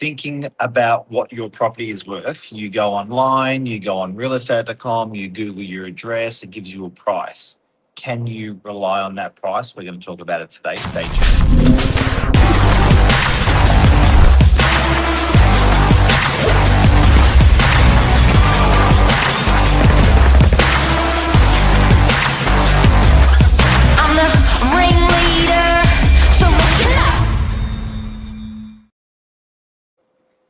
thinking about what your property is worth, you go online, you go on realestate.com, you Google your address, it gives you a price. Can you rely on that price? We're going to talk about it today. Stay tuned. I'm the ringleader, so listen up.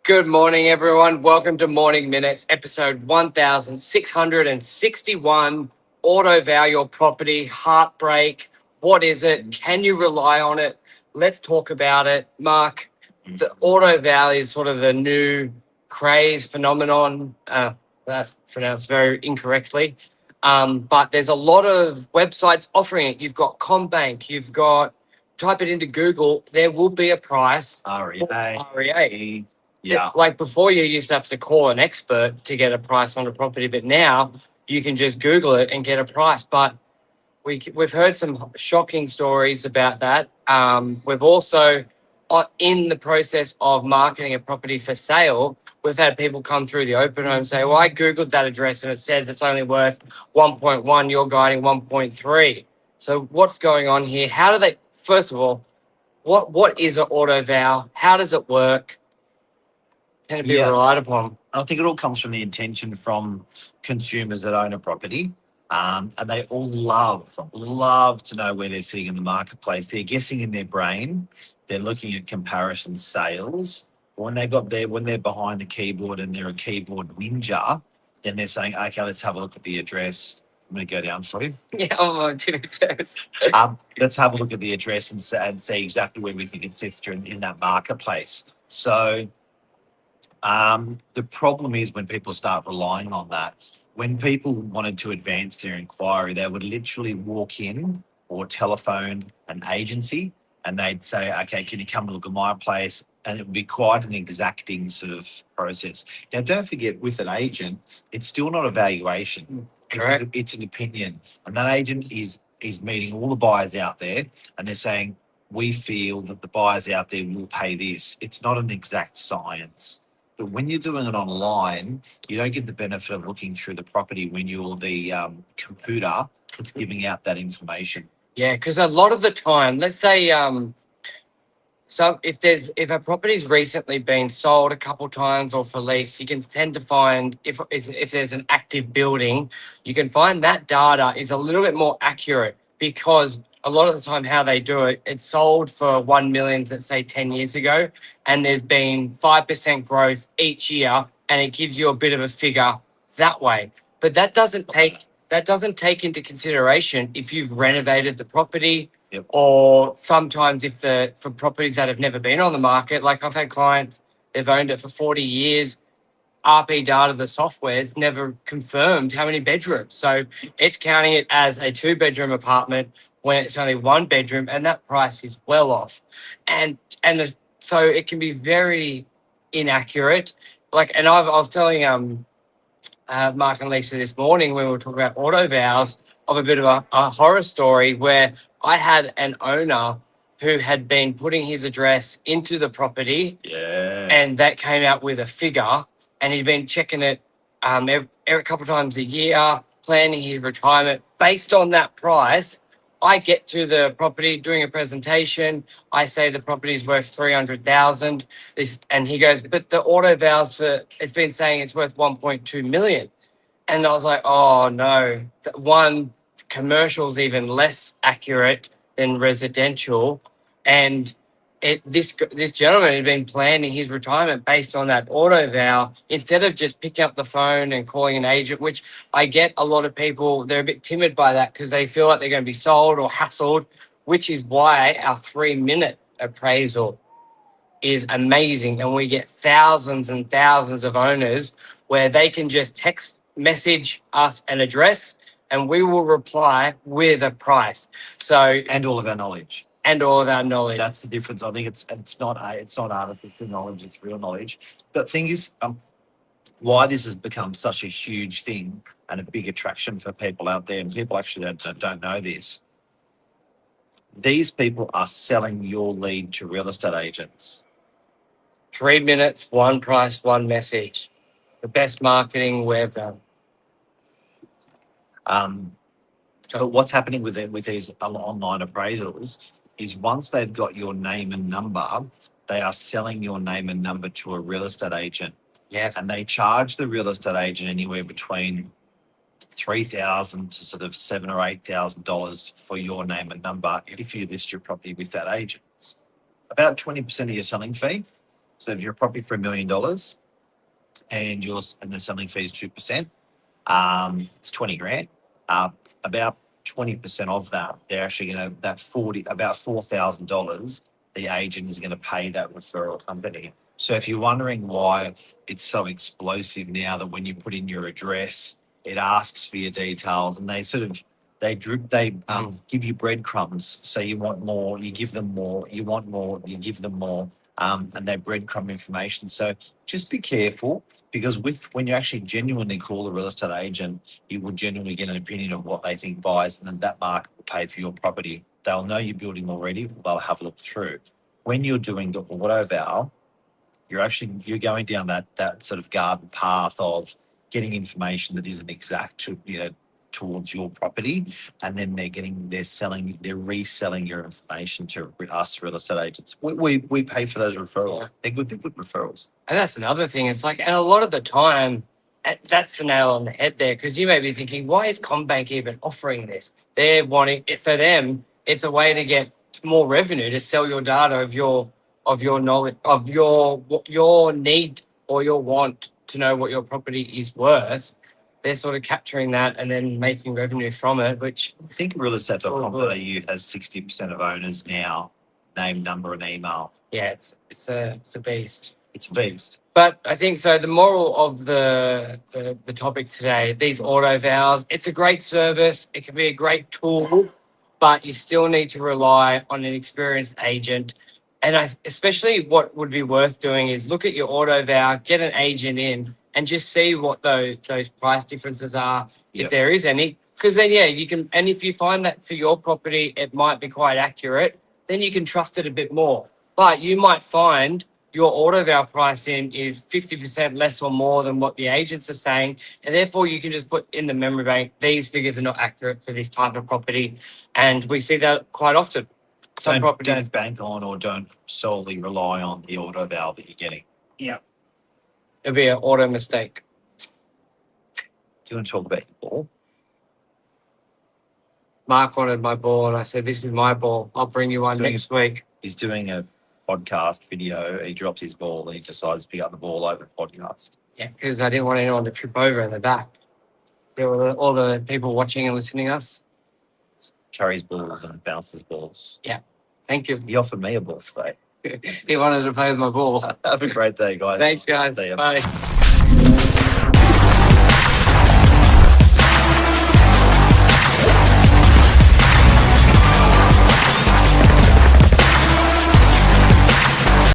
Good morning, everyone. Welcome to Morning Minutes, episode 1661. Auto Vow Your Property, Heartbreak. What is it? Can you rely on it? Let's talk about it. Mark, the Auto Vow is sort of the new craze phenomenon. That's pronounced very incorrectly. But there's a lot of websites offering it. You've got Combank, type it into Google, there will be a price. REA. Yeah. Like before, you used to have to call an expert to get a price on a property, but now you can just Google it and get a price. But we've heard some shocking stories about that. We've also, in the process of marketing a property for sale, we've had people come through the open home and say, well, I Googled that address and it says it's only worth 1.1, you're guiding 1.3. So what's going on here? How do they, first of all, what is an auto vow? How does it work? Can it be relied upon? I think it all comes from the intention from consumers that own a property. And they all love to know where they're sitting in the marketplace. They're guessing in their brain. They're looking at comparison sales. When they're behind the keyboard and they're a keyboard ninja, then they're saying, okay, let's have a look at the address. I'm going to go down for you. Yeah, Let's have a look at the address and see exactly where we think it sits in that marketplace. So the problem is when people start relying on that. When people wanted to advance their inquiry, they would literally walk in or telephone an agency and they'd say, okay, can you come and look at my place? And it would be quite an exacting sort of process. Now, don't forget, with an agent, it's still not a valuation. Correct. It's an opinion. And that agent is meeting all the buyers out there and they're saying, we feel that the buyers out there will pay this. It's not an exact science. But when you're doing it online, you don't get the benefit of looking through the property when you're the computer that's giving out that information. Yeah, because a lot of the time, let's say, so if a property's recently been sold a couple times or for lease, you can tend to find if there's an active building, you can find that data is a little bit more accurate because a lot of the time how they do it, it's sold for 1 million, let's say 10 years ago, and there's been 5% growth each year, and it gives you a bit of a figure that way. But that doesn't take into consideration if you've renovated the property. Yep. Or sometimes for properties that have never been on the market, like I've had clients, they've owned it for 40 years. RP data, the software's never confirmed how many bedrooms. So it's counting it as a 2-bedroom apartment when it's only 1 bedroom, and that price is well off. And so it can be very inaccurate. And I was telling Mark and Lisa this morning when we were talking about auto vows of a bit of a horror story where I had an owner who had been putting his address into the property, and that came out with a figure, and he'd been checking it every couple of times a year, planning his retirement based on that price. I get to the property doing a presentation. I say the property is worth 300,000. And he goes, but the auto vows it's been saying it's worth 1.2 million. And I was like, oh no, one, commercial's even less accurate than residential. And this gentleman had been planning his retirement based on that auto vow instead of just picking up the phone and calling an agent, which I get a lot of people, they're a bit timid by that because they feel like they're going to be sold or hassled, which is why our 3-minute appraisal is amazing. And we get thousands and thousands of owners where they can just text message us an address and we will reply with a price. And all of our knowledge. That's the difference. I think it's not artificial knowledge, it's real knowledge. The thing is, why this has become such a huge thing and a big attraction for people out there, and people actually don't know this. These people are selling your lead to real estate agents. 3 minutes, one price, one message. The best marketing we've done. But what's happening with these online appraisals is once they've got your name and number, they are selling your name and number to a real estate agent, Yes. and they charge the real estate agent anywhere between $3,000 to sort of $7,000 or $8,000 for your name and number if you list your property with that agent. About 20% of your selling fee. So if you're a property for $1 million and the selling fee is 2%, it's 20 grand. About 20% of that, they're actually going to about $4,000. The agent is going to pay that referral company. So if you're wondering why it's so explosive now that when you put in your address, it asks for your details, and they give you breadcrumbs. So you want more, you give them more. You want more, you give them more, and they breadcrumb information. So just be careful, because when you actually genuinely call a real estate agent, you will genuinely get an opinion of what they think buyers, and then that market will pay for your property. They'll know you're building already. They'll have a look through. When you're doing the auto val, you're going down that sort of garden path of getting information that isn't exact towards your property, and then they're reselling your information to us real estate agents. We pay for those referrals. They're good referrals. And that's another thing. It's like, and a lot of the time, that's the nail on the head there, because you may be thinking, why is CommBank even offering this? They're wanting it for them. It's a way to get more revenue, to sell your data of your knowledge, of your need or your want to know what your property is worth. They're sort of capturing that and then making revenue from it, which I think realestate.com.au has 60% of owners now, name, number, and email. yeah, it's a beast. It's a beast. But I think so. The moral of the topic today, these auto vals, it's a great service. It can be a great tool, but you still need to rely on an experienced agent. And especially what would be worth doing is look at your auto val, get an agent in, and just see what those price differences are, if there is any. Because then, you can. And if you find that for your property, it might be quite accurate, then you can trust it a bit more. But you might find your auto val pricing is 50% less or more than what the agents are saying. And therefore, you can just put in the memory bank, these figures are not accurate for this type of property. And we see that quite often. Don't bank on or don't solely rely on the auto val that you're getting. Yeah. It'll be an auto mistake. Do you want to talk about your ball? Mark wanted my ball, and I said, this is my ball. I'll bring you one next week. He's doing a podcast video. He drops his ball and he decides to pick up the ball over the podcast. Yeah, because I didn't want anyone to trip over in the back. There were all the people watching and listening to us. Carries balls and bounces balls. Yeah. Thank you. He offered me a ball today. He wanted to play with my ball. Have a great day, guys. Thanks, guys. See ya. Bye.